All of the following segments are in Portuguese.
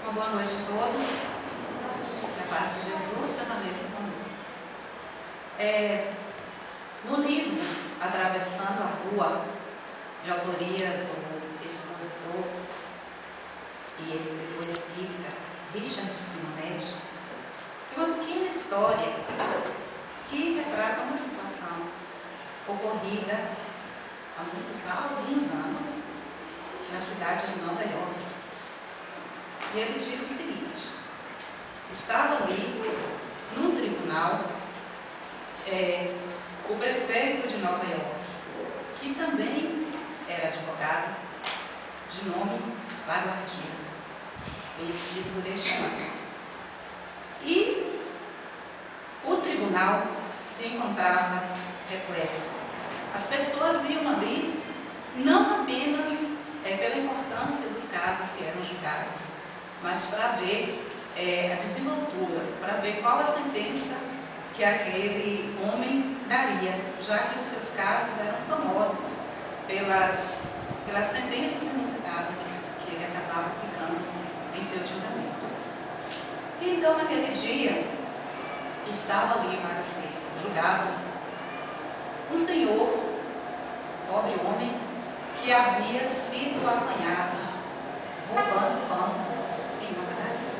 Uma boa noite a todos. Que a paz de Jesus permaneça conosco. No livro Atravessando a Rua, de autoria do expositor e escritor espírita Richard Simonetti, tem uma pequena história que retrata uma situação ocorrida há alguns anos na cidade de Nova York. E ele diz o seguinte: estava ali, num tribunal, o prefeito de Nova York, que também era advogado, de nome Laguardina, conhecido por este nome. E o tribunal se encontrava repleto. As pessoas iam ali não apenas pela importância dos casos que eram julgados, mas para ver a desenvoltura, para ver qual a sentença que aquele homem daria, já que os seus casos eram famosos pelas sentenças inusitadas que ele acabava aplicando em seus julgamentos. E então, naquele dia, estava ali para ser julgado um senhor, pobre homem, que havia sido apanhado roubando pão em uma padaria.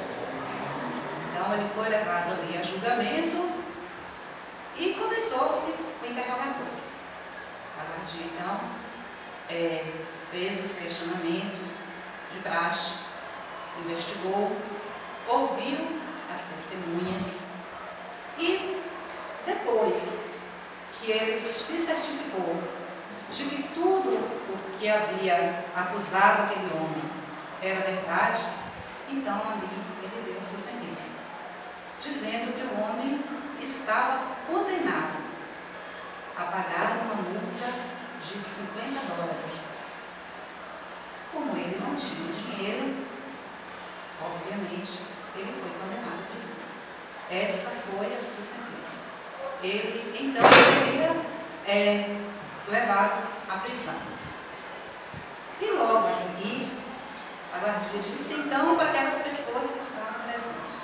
Então ele foi levado ali a julgamento e começou-se o interrogatório. A guardia então fez os questionamentos de praxe, investigou, ouviu as testemunhas e depois que ele se certificou de que tudo o que havia acusado aquele homem era verdade, então ali ele deu a sua sentença, dizendo que o homem estava condenado a pagar uma multa de $50. Como ele não tinha dinheiro, obviamente, ele foi condenado à prisão. Essa foi a sua sentença. Ele, então, seria levado à prisão. E logo a seguir, a guardia disse então para aquelas pessoas que estavam presentes: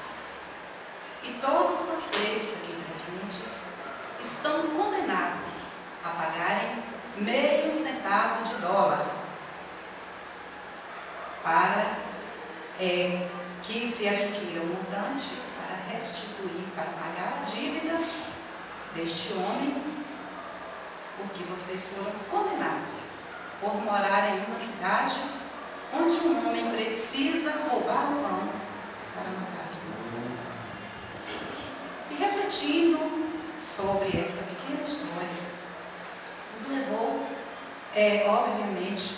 e todos vocês aqui presentes estão condenados a pagarem meio centavo de dólar para que se adquira um montante para restituir, para pagar a dívida deste homem, porque vocês foram condenados por morar em uma cidade onde um homem precisa roubar o pão para matar a sua fome. E refletindo sobre esta pequena história, nos levou, obviamente,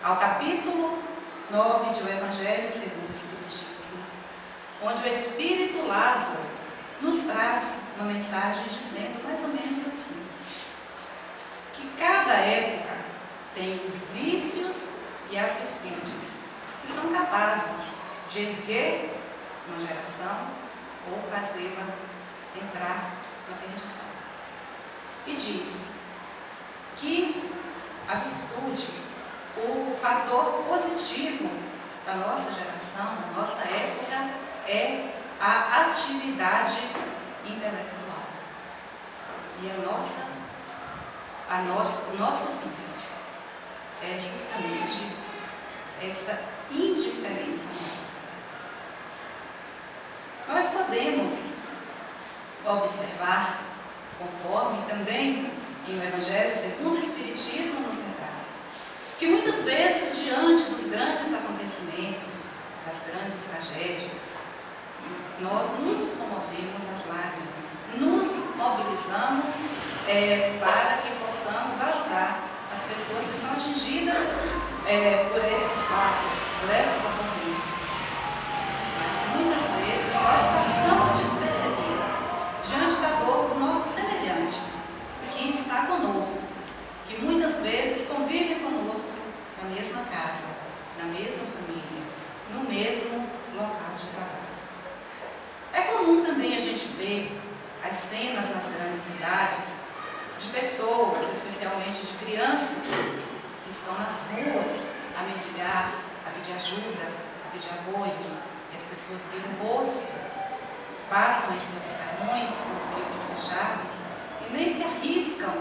ao capítulo 9 de O Evangelho segundo o Espiritismo, onde o Espírito Lázaro nos traz uma mensagem dizendo mais ou menos assim: que cada época tem os vícios e as virtudes que são capazes de erguer uma geração ou fazê-la entrar na perdição. E diz que a virtude, o fator positivo da nossa geração, da nossa época, é a atividade intelectual. E o nosso vício é justamente essa indiferença. Nós podemos observar, conforme também em O Evangelho segundo o Espiritismo nos retrata, que muitas vezes, diante dos grandes acontecimentos, das grandes tragédias, nós nos comovemos às lágrimas, nos mobilizamos para que possamos ajudar as pessoas que são atingidas por esses fatos, por essas ocorrências. Mas muitas vezes nós passamos despercebidos diante da dor do nosso semelhante, que está conosco, que muitas vezes convive conosco na mesma casa, na mesma família, no mesmo local de trabalho. É comum também a gente ver as cenas nas grandes cidades de pessoas, especialmente de crianças, que estão nas ruas a mendigar, a pedir ajuda, a pedir apoio, as pessoas viram o rosto, passam entre os carrões com os vidros fechados e nem se arriscam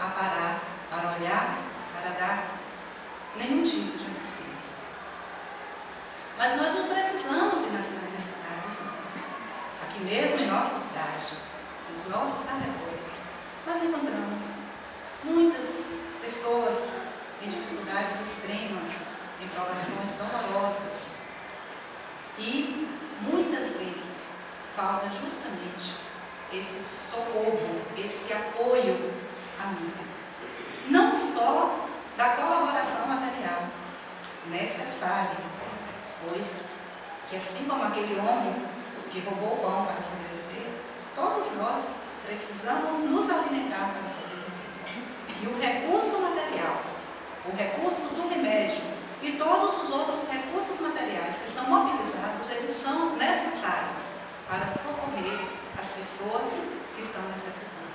a parar para olhar, para dar nenhum tipo de assistência. Mas nós não precisamos ir nas grandes cidades, não. Aqui mesmo em nossa cidade, nos nossos arredores, nós encontramos muitas pessoas em dificuldades extremas, em provações dolorosas. E muitas vezes falta justamente esse socorro, esse apoio amigo. Não só da colaboração material necessária, pois que assim como aquele homem que roubou o pão para sobreviver, todos nós precisamos nos alimentar para sobreviver. E o recurso material, o recurso do remédio e todos os outros recursos materiais que são mobilizados, eles são necessários para socorrer as pessoas que estão necessitando.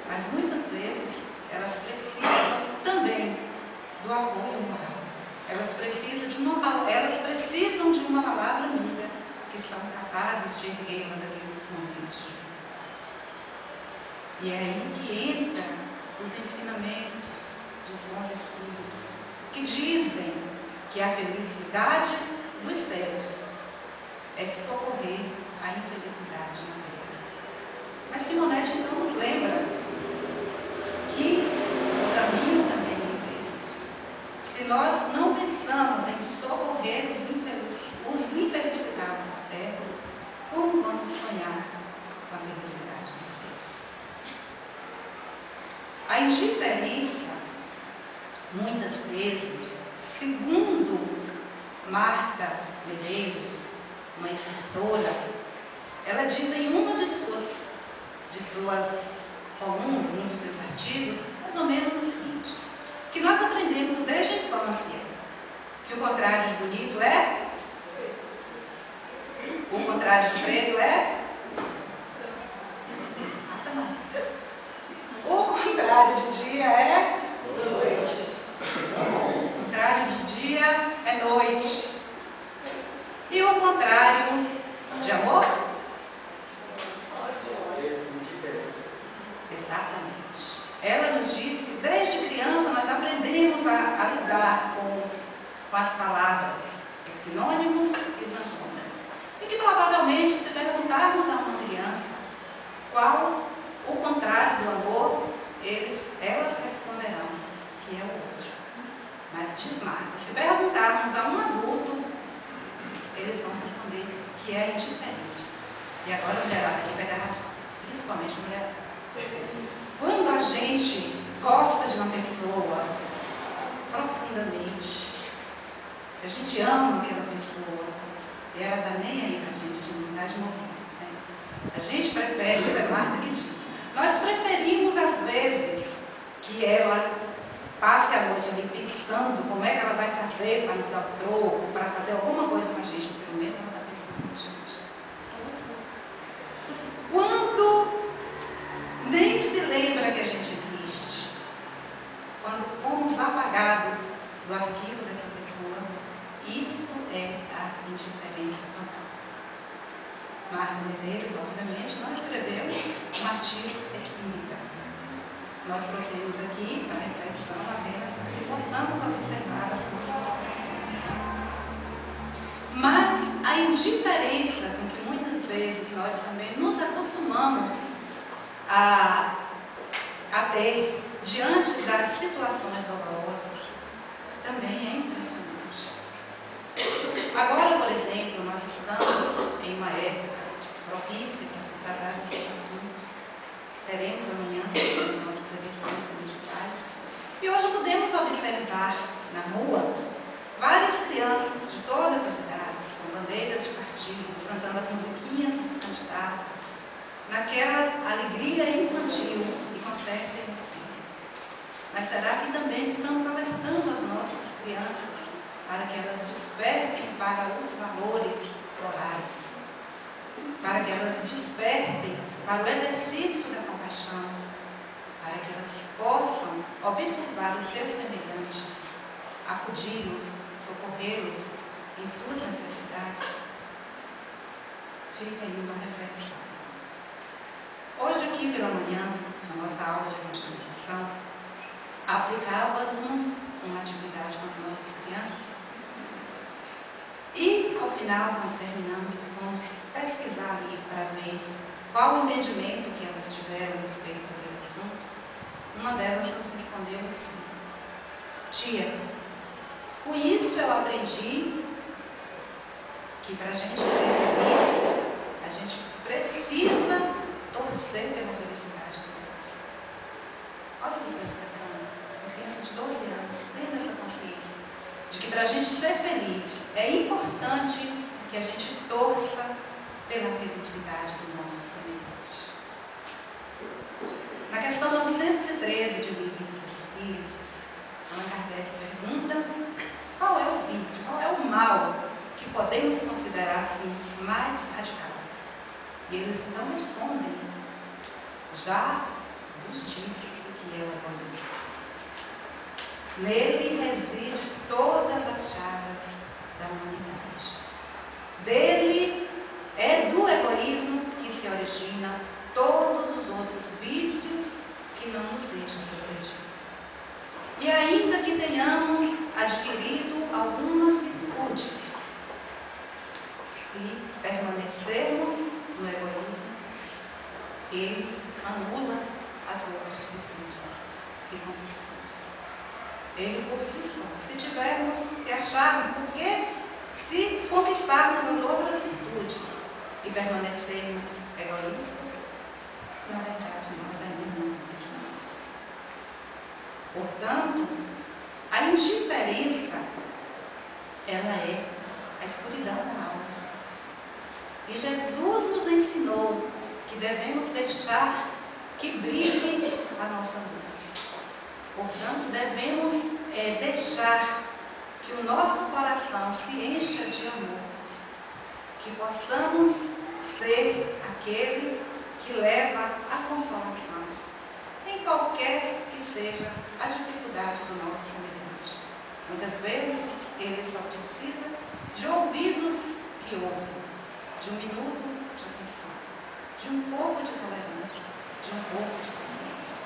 Mas muitas vezes elas precisam também do apoio moral. Elas precisam de uma palavra amiga que são capazes de erguê-la daqueles momentos de dificuldades. E é aí que entram os ensinamentos dos bons espíritos, que dizem que a felicidade dos céus é socorrer a infelicidade na terra. Mas Simonete então nos lembra que o caminho também é esse. Se nós não pensamos em socorrer os infelicitados na terra, como vamos sonhar com a felicidade dos céus? A indiferença, muitas vezes, segundo Marta Medeiros, uma escritora, ela diz em uma de suas colunas, um dos seus artigos, mais ou menos o seguinte: que nós aprendemos desde a infância que o contrário de bonito é, o contrário de preto é, o contrário de dia é noite. O contrário de dia é noite. E o contrário de amor? Exatamente. Ela nos diz que desde criança nós aprendemos a lidar com as palavras, os sinônimos e os antônimos. E que provavelmente, se perguntarmos a uma criança qual o contrário do amor, elas responderão que é o ódio. Mas diz Marta, se perguntarmos a um adulto, eles vão responder que é a indiferença. E agora a mulherada aqui vai dar razão, principalmente a mulherada. Quando a gente gosta de uma pessoa profundamente, a gente ama aquela pessoa e ela está nem aí para a gente de vontade de morrer. Né? A gente prefere, isso é Marta que diz, nós preferimos às vezes que ela passe a noite ali pensando como é que ela vai fazer para nos dar o troco, para fazer alguma coisa com a gente, pelo menos ela está pensando na gente. Quando nem se lembra que a gente existe, quando fomos apagados do arquivo dessa pessoa, isso é a indiferença total. Marta Medeiros, obviamente, não escreveu um artigo espírita. Nós trouxemos aqui para reflexão apenas para que possamos observar as considerações. Mas a indiferença com que muitas vezes nós também nos acostumamos a ter diante das situações dolorosas também é impressionante. Agora, por exemplo, nós estamos em uma época propícia para se tratar desses assuntos. Teremos amanhã as nossas eleições municipais. E hoje podemos observar na rua várias crianças de todas as idades, com bandeiras de partido, cantando as musiquinhas dos candidatos, naquela alegria infantil e com certa inocência. Mas será que também estamos alertando as nossas crianças para que elas despertem para os valores morais, para que elas despertem para o exercício da compaixão, para que elas possam observar os seus semelhantes, acudi-los, socorrê-los em suas necessidades? Fica aí uma reflexão. Hoje aqui pela manhã, na nossa aula de evangelização, aplicávamos uma atividade com as nossas crianças e, ao final, quando terminamos, fomos pesquisar ali para ver qual o entendimento que elas tiveram a respeito daquele assunto. Uma delas nos respondeu assim: tia, com isso eu aprendi que para a gente ser feliz, a gente precisa torcer pela felicidade do outro. Olha que coisa bacana. Uma criança de 12 anos tendo essa consciência de que para a gente ser feliz é importante que a gente torça pela felicidade do nosso semelhante. Na questão 913 de Livro dos Espíritos, Allan Kardec pergunta qual é o vício, qual é o mal que podemos considerar assim mais radical. E eles então respondem: já vos disse que é o egoísmo. Nele reside todas as chagas da humanidade. Dele é do egoísmo que se origina todos os outros vícios que não nos deixam progredir. E ainda que tenhamos adquirido algumas virtudes, se permanecermos no egoísmo, ele anula as outras virtudes que conquistamos. Ele por si só. Se acharmos, porque se conquistarmos as outras virtudes e permanecermos egoístas, na verdade nós ainda não conquistamos. Portanto, a indiferença, ela é a escuridão da alma. E Jesus nos ensinou que devemos deixar que brilhe a nossa luz. Portanto, devemos deixar que o nosso coração se encha de amor, que possamos ser aquele que leva a consolação, em qualquer que seja a dificuldade do nosso semelhante. Muitas vezes, ele só precisa de ouvidos que ouvem, de um minuto de atenção, de um pouco de tolerância, de um pouco de paciência.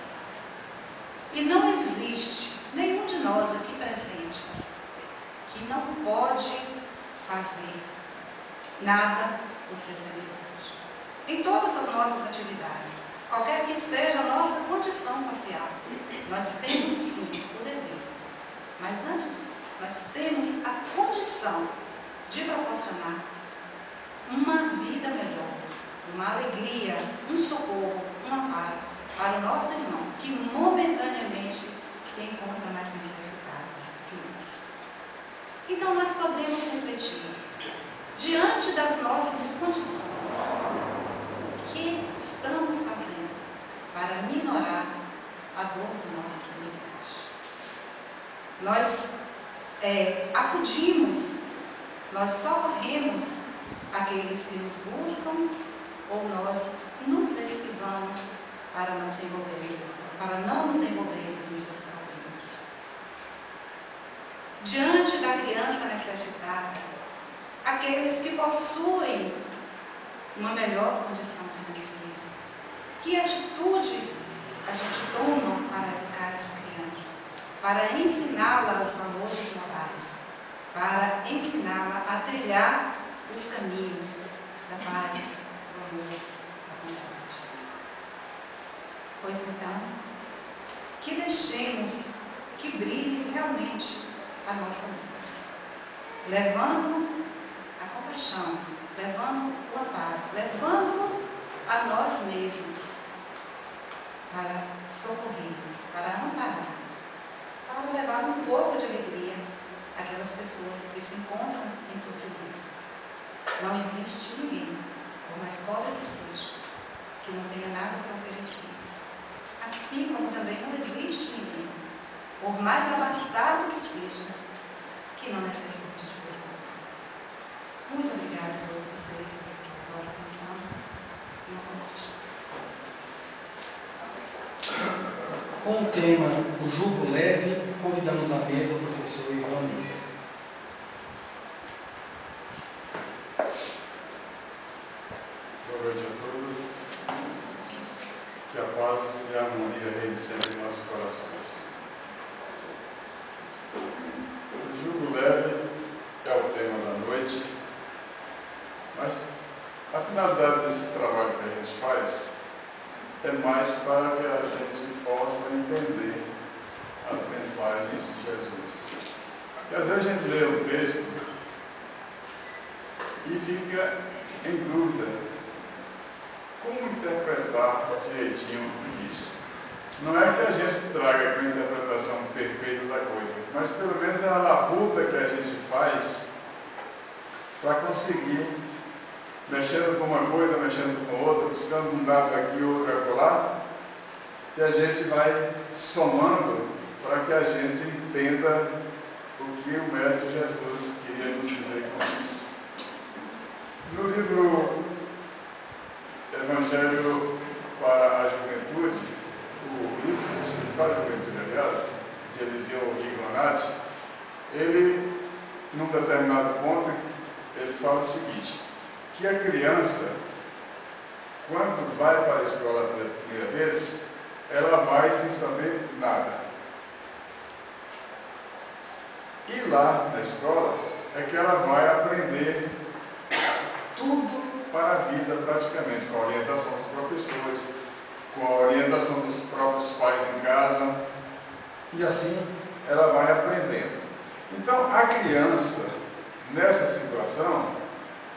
E não existe nenhum de nós aqui presentes que não pode fazer nada por ser semelhante. Em todas as nossas atividades, qualquer que seja a nossa condição social, nós temos sim o dever. Mas antes, nós temos a condição de proporcionar uma vida melhor, uma alegria, um socorro, um amparo para o nosso irmão que momentaneamente se encontra mais necessitados que nós. Então nós podemos refletir, diante das nossas condições, o que estamos fazendo para minorar a dor do nosso semelhante. Nós acudimos, nós socorremos aqueles que nos buscam, ou nós nos esquivamos para não nos envolvermos em seus problemas. Diante da criança necessitada, aqueles que possuem uma melhor condição financeira, que atitude a gente toma para educar essa criança, para ensiná-la os valores morais, para ensiná-la a trilhar os caminhos da paz, do amor, da bondade. Pois então, que deixemos que brilhe realmente a nossa luz, levando a compaixão, levando o amparo, levando a nós mesmos para socorrer, para amparar, para levar um pouco de alegria àquelas pessoas que se encontram em sofrimento. Não existe ninguém, por mais pobre que seja, que não tenha nada para oferecer. Assim como também não existe ninguém, por mais abastado que seja, que não necessite de coisa alguma. Muito obrigada a todos vocês pela respeitosa atenção e uma boa noite. Com o tema O Jugo Leve, convidamos à mesa o professor Ivan Miller. noite a todos. Que a paz e a harmonia reine sempre em nossos corações. O jugo leve é o tema da noite, mas a finalidade desse trabalho que a gente faz é mais para que a gente possa entender as mensagens de Jesus. Porque às vezes a gente lê o texto e fica em dúvida como interpretar direitinho isso. Não é que a gente traga aqui uma interpretação perfeita da coisa, mas pelo menos é a labuta que a gente faz para conseguir, mexendo com uma coisa, mexendo com outra, buscando um dado aqui, outro acolá, que a gente vai somando para que a gente entenda o que o Mestre Jesus queria nos dizer com isso. No livro Evangelho para a Juventude, o livro dos Espíritos para a Juventude, aliás, de Eliseu Rigonati, ele, num determinado ponto, ele fala o seguinte, que a criança, quando vai para a escola pela primeira vez, ela vai sem saber nada. E lá na escola é que ela vai aprender tudo para a vida praticamente, com a orientação dos professores, com a orientação dos próprios pais em casa, e assim ela vai aprendendo. Então a criança, nessa situação,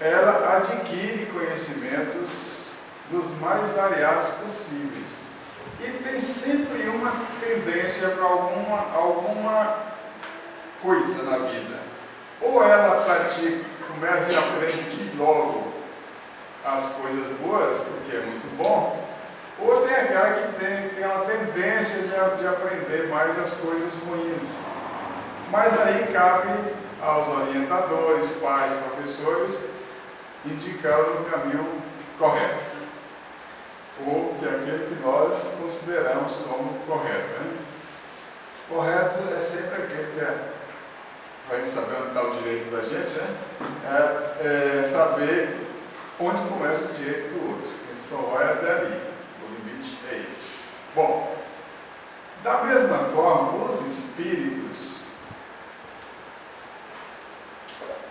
ela adquire conhecimentos dos mais variados possíveis. E tem sempre uma tendência para alguma coisa na vida. Ou ela pratica, começa e aprende logo as coisas boas, o que é muito bom, ou tem aquela que tem uma tendência de aprender mais as coisas ruins. Mas aí cabe aos orientadores, pais, professores, indicar o caminho correto, ou que é aquele que nós consideramos como correto. Né? Correto é sempre aquele que para a gente saber onde está o direito da gente, né? É saber onde começa o direito do outro. A gente só vai até ali. O limite é esse. Bom, da mesma forma, os espíritos,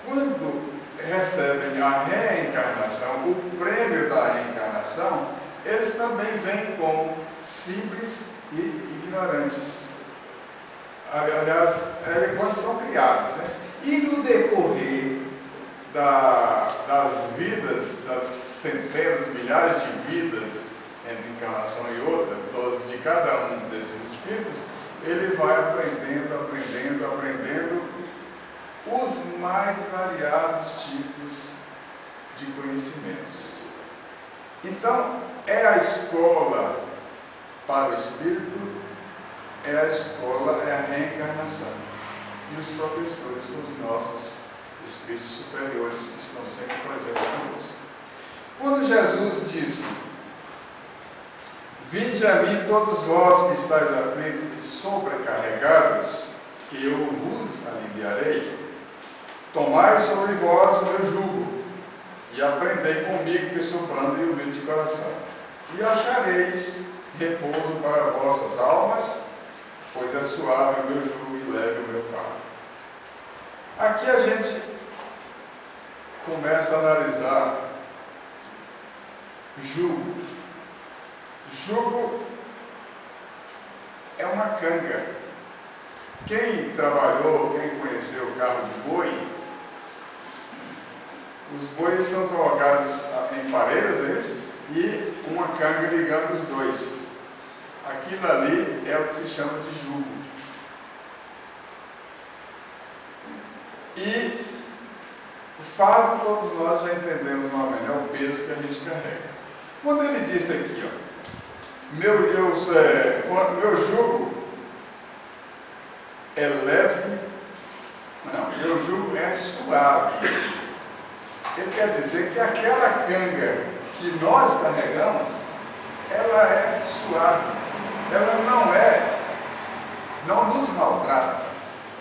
quando recebem a reencarnação, o prêmio da reencarnação, eles também vêm como simples e ignorantes. Aliás, quando são criados. Né? E no decorrer das vidas, das centenas, milhares de vidas, entre encarnação e outra, todas de cada um desses espíritos, ele vai aprendendo os mais variados tipos de conhecimentos. Então, é a escola para o espírito, é a escola, é a reencarnação. E os professores são os nossos espíritos superiores que estão sempre presentes conosco. Quando Jesus disse: vinde a mim todos vós que estáis aflitos e sobrecarregados, que eu vos aliviarei, tomai sobre vós o meu jugo, e aprendei comigo que sou brando e humilde de coração, e achareis repouso para vossas almas, pois é suave o meu jugo e leve o meu fardo. Aqui a gente começa a analisar jugo. Jugo é uma canga. Quem trabalhou, quem conheceu o carro de boi, os bois são colocados em parelhas, e uma canga ligando os dois. Aquilo ali é o que se chama de jugo. E o fardo todos nós já entendemos novamente, é o peso que a gente carrega. Quando ele disse aqui, ó, meu jugo é leve, meu jugo é suave. Ele quer dizer que aquela canga que nós carregamos, ela é suave. Ela não nos maltrata,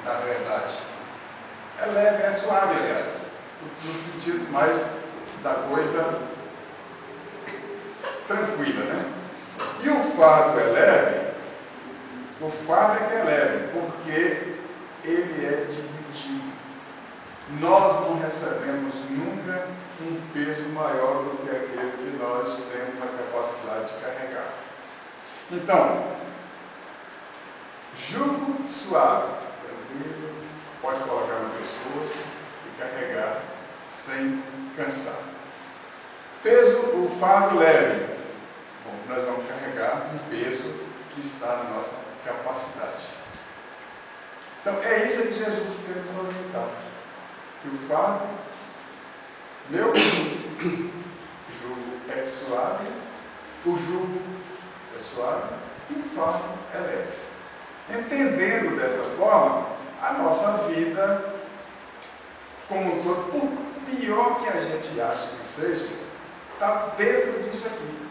na verdade. É leve, é suave, aliás, no sentido mais da coisa tranquila, né? E o fardo é leve, o fardo é que é leve, porque ele é dividido. Nós não recebemos nunca um peso maior do que aquele que nós temos a capacidade de carregar. Então, jugo suave, tranquilo, pode colocar no pescoço e carregar sem cansar. Peso, o fardo leve. Bom, nós vamos carregar um peso que está na nossa capacidade. Então, é isso que Jesus quer nos orientar. Que o fardo, meu jugo é suave, o jugo é suave e o fardo é leve. Entendendo dessa forma, a nossa vida, como um todo, por pior que a gente acha que seja, está dentro disso aqui.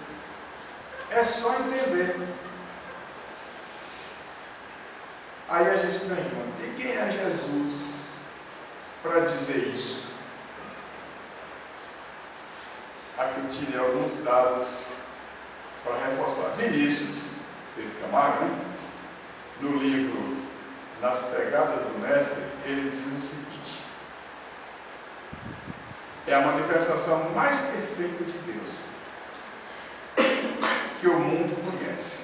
É só entender. Aí a gente pergunta, e quem é Jesus para dizer isso? Aqui eu tirei alguns dados para reforçar. Vinícius Pedro Camargo, né? No livro Nas Pegadas do Mestre, ele diz o seguinte: é a manifestação mais perfeita de Deus que o mundo conhece.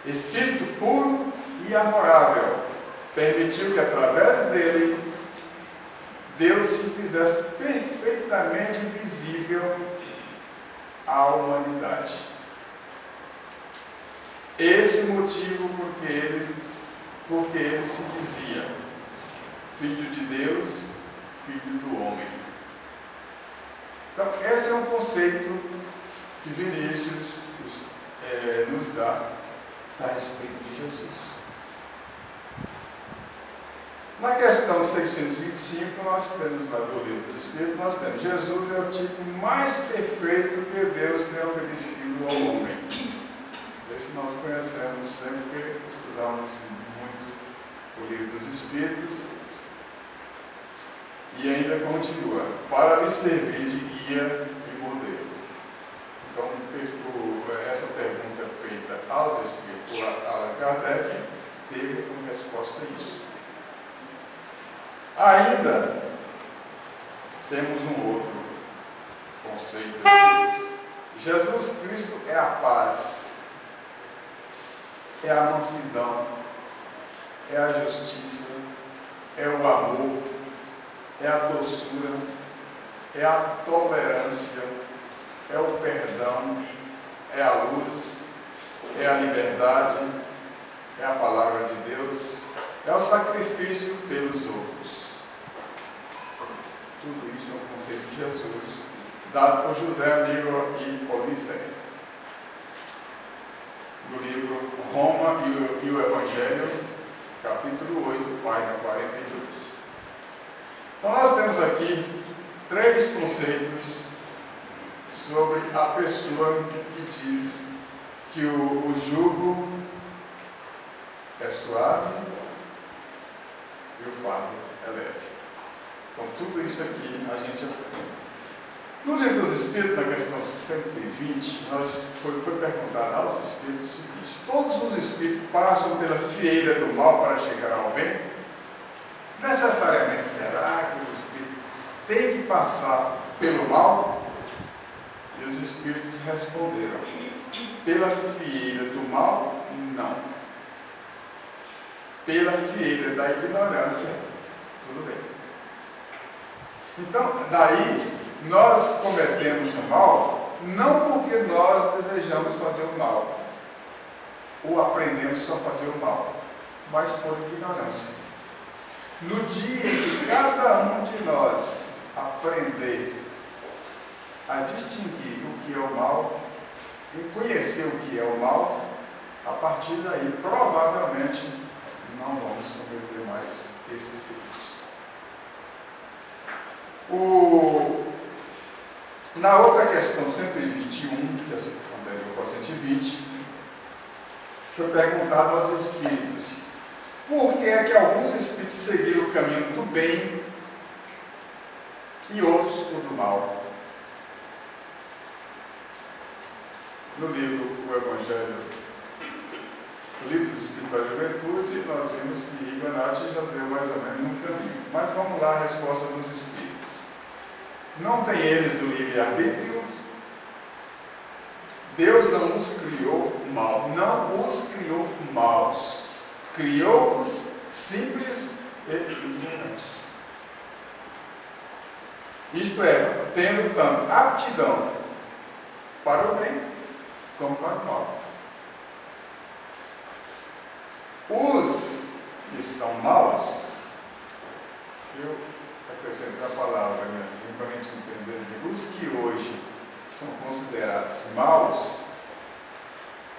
Espírito puro e amorável, permitiu que através dele Deus se fizesse perfeitamente visível à humanidade. Esse motivo porque ele se dizia Filho de Deus, Filho do homem. Então, esse é um conceito que Vinícius nos dá a respeito de Jesus. Na questão 625, nós temos lá do Livro dos Espíritos, nós temos Jesus é o tipo mais perfeito que Deus tem oferecido ao homem. Esse nós conhecemos sempre, estudamos muito o Livro dos Espíritos, e ainda continua, para lhe servir de guia e modelo. Então, essa pergunta feita aos Espíritos por Allan Kardec teve como resposta isso. Ainda temos um outro conceito aqui. Jesus Cristo é a paz, é a mansidão, é a justiça, é o amor, é a doçura, é a tolerância, é o perdão, é a luz, é a liberdade, é a palavra de Deus, é o sacrifício pelos outros. Tudo isso é um conceito de Jesus, dado por José Amigo e Polícia, no livro Roma e o Evangelho, capítulo 8, página 42. Então nós temos aqui 3 conceitos sobre a pessoa que diz que o jugo é suave e o fardo é leve. Então tudo isso aqui a gente aprende. No Livro dos Espíritos, na questão 120, foi perguntado aos Espíritos o seguinte: todos os Espíritos passam pela fieira do mal para chegar ao bem? Necessariamente, será que o Espírito tem que passar pelo mal? E os Espíritos responderam: pela fieira do mal, não. Pela fieira da ignorância, tudo bem. Então, daí, nós cometemos o mal, não porque nós desejamos fazer o mal, ou aprendemos só a fazer o mal, mas por ignorância. No dia que cada um de nós aprender a distinguir o que é o mal e conhecer o que é o mal, a partir daí, provavelmente, não vamos cometer mais esses erros. Na outra questão 121, que é a questão 120, foi perguntado aos Espíritos: por que é que alguns Espíritos seguiram o caminho do bem e outros o do mal? no livro O Evangelho, o livro dos Espíritos da Juventude, nós vimos que Regenate já deu mais ou menos um caminho. Mas vamos lá, a resposta dos Espíritos. Não tem eles o livre-arbítrio? Deus não os criou mal, não os criou maus, criou-os simples e ignorantes. Isto é, tendo tanto aptidão para o bem como para o mal. Os que são maus, eu acrescento a palavra assim, para a gente entender, os que hoje são considerados maus,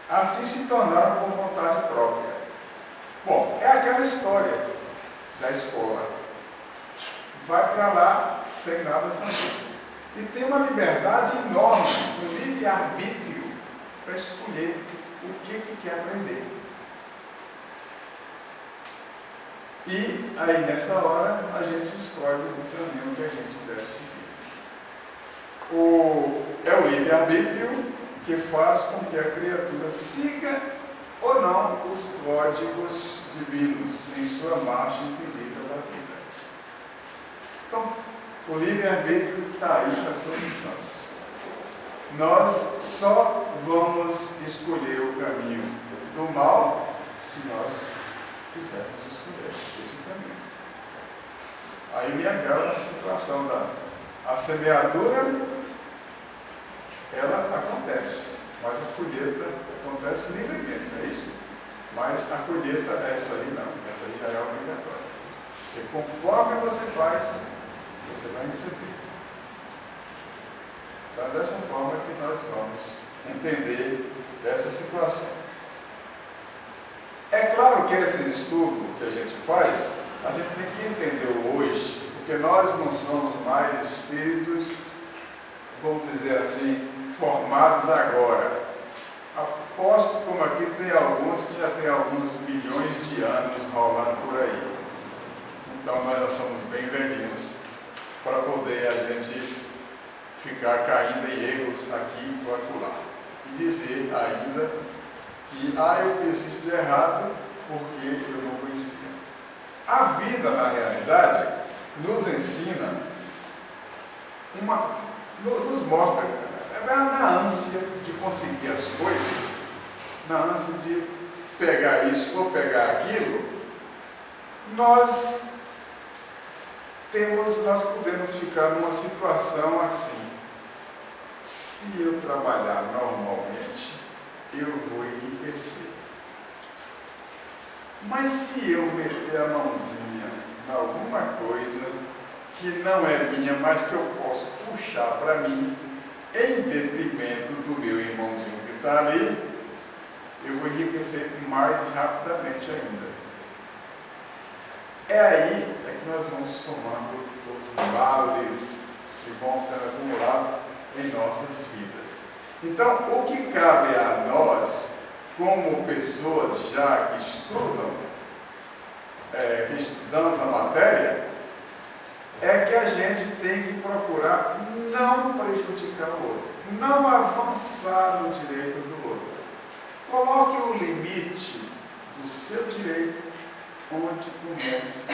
assim se tornaram por vontade própria. Bom, é aquela história da escola. Vai para lá sem nada sanção. E tem uma liberdade enorme, um livre-arbítrio para escolher o que quer aprender. E aí, nessa hora, a gente escolhe o caminho que a gente deve seguir. É o livre-arbítrio que faz com que a criatura siga ou não os códigos divinos em sua marcha infinita da vida. Então, o livre-arbítrio está aí para todos nós. Nós só vamos escolher o caminho do mal se nós quisermos escolher esse caminho. Aí me agrada a situação a semeadura, ela acontece, mas a colheita acontece livremente, não é isso? Mas a colheita, essa aí não, essa aí já é obrigatória. Porque conforme você faz, você vai receber. Então, é dessa forma que nós vamos entender essa situação. É claro que esse estudo que a gente faz, a gente tem que entender o hoje, porque nós não somos mais espíritos, vamos dizer assim, formados agora. Aposto como aqui tem alguns que já tem alguns milhões de anos rolando por aí. Então nós já somos bem velhinhos para poder a gente ficar caindo em erros aqui e acolá. E dizer ainda que eu fiz isso de errado porque eu não conhecia. A vida, na realidade, nos ensina, nos mostra, na ânsia de conseguir as coisas, na ânsia de pegar isso ou pegar aquilo, nós podemos ficar numa situação assim. Se eu trabalhar normalmente, eu vou enriquecer. Mas se eu meter a mãozinha em alguma coisa que não é minha, mas que eu posso puxar para mim, em detrimento do meu irmãozinho que está ali, eu vou enriquecer mais rapidamente ainda. É aí que nós vamos somando os males que vão sendo acumulados em nossas vidas. Então, o que cabe a nós, como pessoas já que estudam, que estudamos a matéria, é que a gente tem que procurar não prejudicar o outro, não avançar no direito do outro. Coloque o limite do seu direito onde começa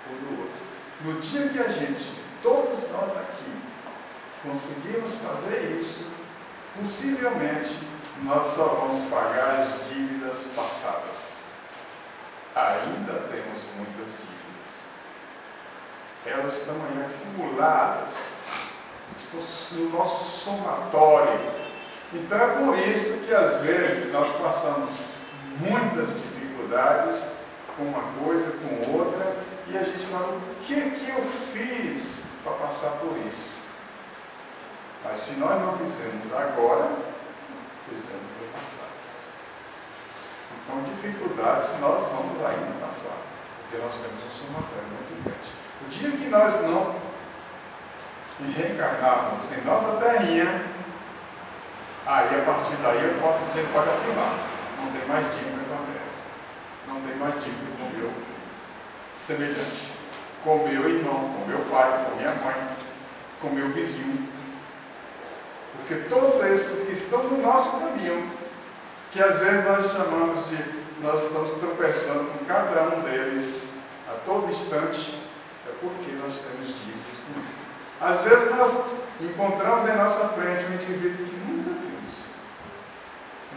o do outro. No dia que a gente, todos nós aqui, conseguimos fazer isso, possivelmente nós só vamos pagar as dívidas passadas. Ainda temos muitas dívidas. Elas estão aí acumuladas, estão no nosso somatório. Então é por isso que às vezes nós passamos muitas dificuldades com uma coisa, com outra, e a gente fala, o que eu fiz para passar por isso? Mas se nós não fizemos agora, fizemos no passado. Então, dificuldades nós vamos ainda passar, porque nós temos um somatório muito grande. O dia que nós não reencarnarmos em nossa terrinha, aí a partir daí a gente pode afirmar, não tem mais dívida com a terra, não tem mais dívida com o meu semelhante, com o meu irmão, com o meu pai, com a minha mãe, com o meu vizinho. Porque todos esses que estão no nosso caminho, que às vezes nós chamamos de, nós estamos tropeçando com cada um deles a todo instante, é porque nós temos dívidas com ele. Às vezes nós encontramos em nossa frente um indivíduo que nunca vimos,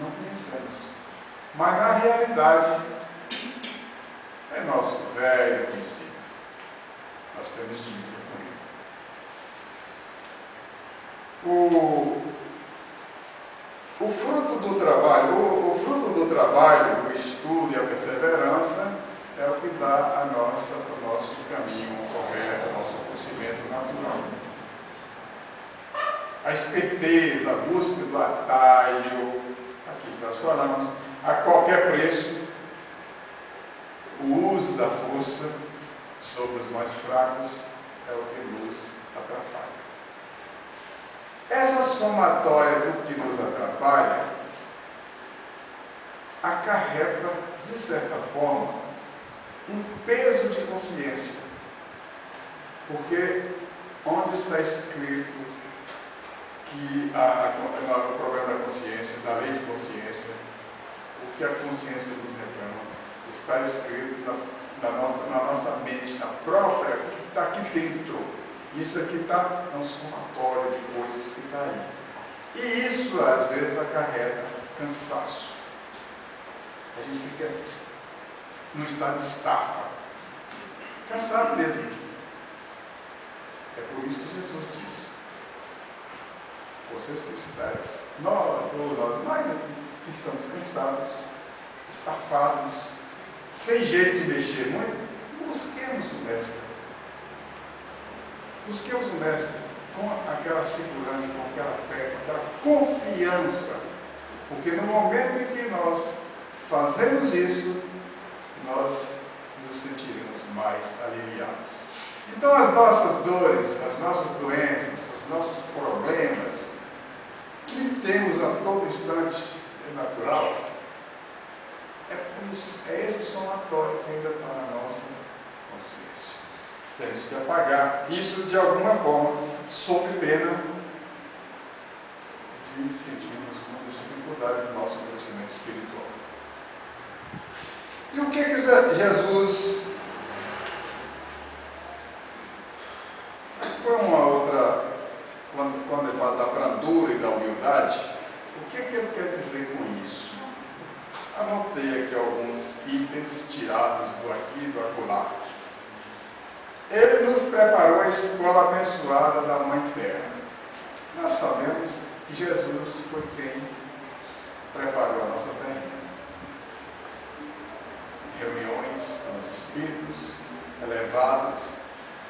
não conhecemos, mas na realidade é nosso velho conhecido. Nós temos dívida com ele. O fruto do trabalho, o estudo e a perseverança é o que dá o nosso caminho correto, o nosso crescimento natural. A esperteza, a busca do atalho, aqui que nós falamos, a qualquer preço, o uso da força sobre os mais fracos é o que nos atrapalha. Essa somatória do que nos atrapalha acarreta, de certa forma, um peso de consciência. Porque onde está escrito que o problema da consciência, da lei de consciência, o que a consciência nos reclama, está escrito na nossa mente, na própria, que está aqui dentro. Isso aqui está um somatório de coisas que está aí. E isso, às vezes, acarreta cansaço. A gente fica num estado de estafa. Cansado mesmo. É por isso que Jesus disse: vocês que estáis, nós, estamos cansados, estafados, sem jeito de mexer muito, busquemos o Mestre. Busquemos o Mestre com aquela segurança, com aquela fé, com aquela confiança. Porque no momento em que nós fazemos isso, nós nos sentiremos mais aliviados. Então as nossas dores, as nossas doenças, os nossos problemas, que temos a todo instante, é natural, é esse somatório que ainda está na nossa consciência. Temos que apagar isso de alguma forma, sob pena de sentirmos muitas dificuldades no nosso crescimento espiritual. E o que Jesus... Foi uma outra, quando ele fala da brandura e da humildade, o que ele quer dizer com isso? Anotei aqui alguns itens tirados do aqui e do acolá. Ele nos preparou a escola abençoada da Mãe Terra. Nós sabemos que Jesus foi quem preparou a nossa terra. Reuniões com os espíritos elevados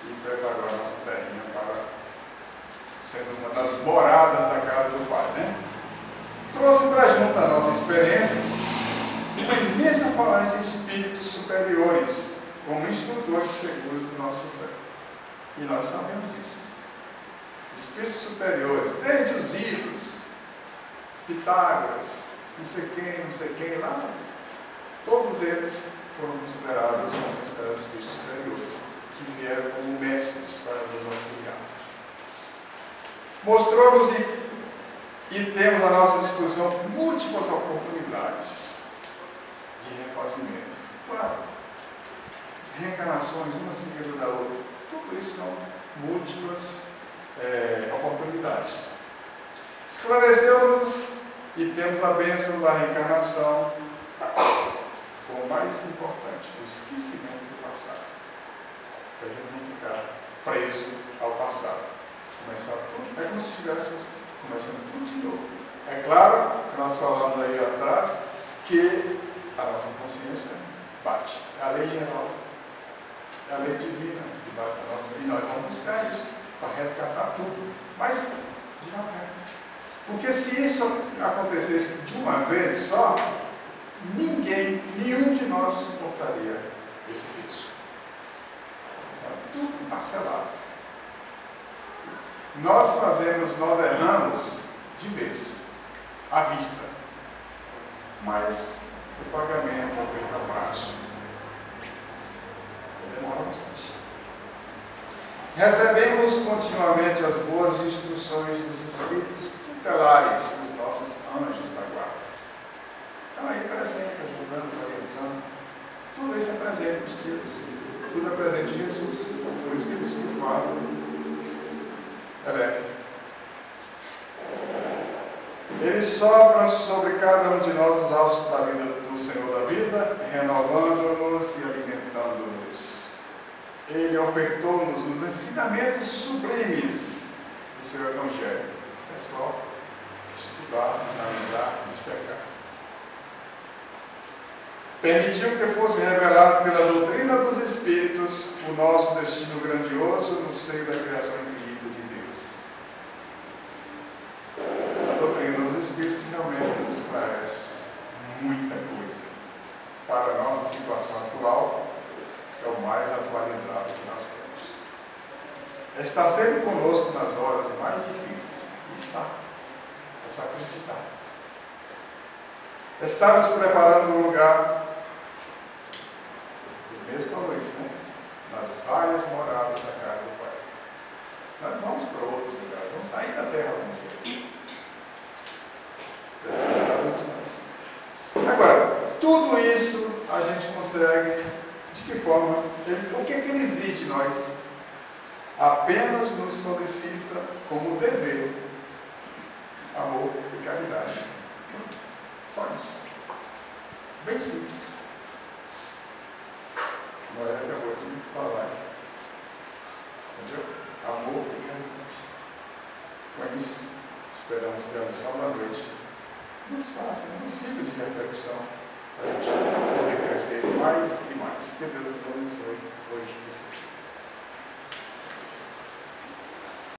e preparou a nossa terrinha para ser uma das moradas da casa do Pai, né? Trouxe para junto a nossa experiência uma imensa falange de espíritos superiores, como instrutores seguros do nosso ser. E nós sabemos disso. Espíritos superiores, desde os ídolos, Pitágoras, não sei quem lá, todos eles foram considerados espíritos superiores, que vieram como mestres para nos auxiliar. Mostrou-nos e temos à nossa disposição múltiplas oportunidades de refazimento. Claro, as reencarnações, uma seguida da outra, tudo isso são múltiplas oportunidades. Esclareceu-nos e temos a bênção da reencarnação, como mais importante, o esquecimento do passado. Para a gente não ficar preso ao passado. Começar tudo, é como se estivéssemos começando tudo de novo. É claro que nós falamos aí atrás que a nossa consciência bate. É a lei geral, é a lei divina que bate a nossa vida. E nós vamos buscar isso para resgatar tudo. Mas devagar. Porque se isso acontecesse de uma vez só, nenhum de nós suportaria esse peso. Então, tudo parcelado. Nós erramos de vez, à vista. Mas o pagamento é feito a prazo. Demora bastante. Recebemos continuamente as boas instruções dos Espíritos, tudo eleve. Ele sopra sobre cada um de nós os hálito da vida do Senhor da vida, renovando-nos e alimentando-nos. Ele ofertou-nos os ensinamentos sublimes do seu Evangelho. É só estudar, analisar, dissecar. Permitiu que fosse revelado pela doutrina dos Espíritos o nosso destino grandioso no seio da criação infinita de Deus. A doutrina dos Espíritos realmente nos esclarece muita coisa para a nossa situação atual, que é o mais atualizado que nós temos. Está sempre conosco nas horas mais difíceis. Está. É só acreditar. Está nos preparando um lugar, mesmo falou isso, né? Nas várias moradas da casa do Pai. Nós vamos para outros lugares, vamos sair da terra um dia. Agora, tudo isso a gente consegue, de que forma? O que ele exige de nós? Apenas nos solicita como dever amor e caridade. Só isso. Bem simples. Nós acabou de falar. Entendeu? Amor e caridade. Com isso, esperamos que a lição da noite nos faça um ciclo de reflexão para a gente poder crescer mais e mais. Que Deus nos abençoe hoje e sempre.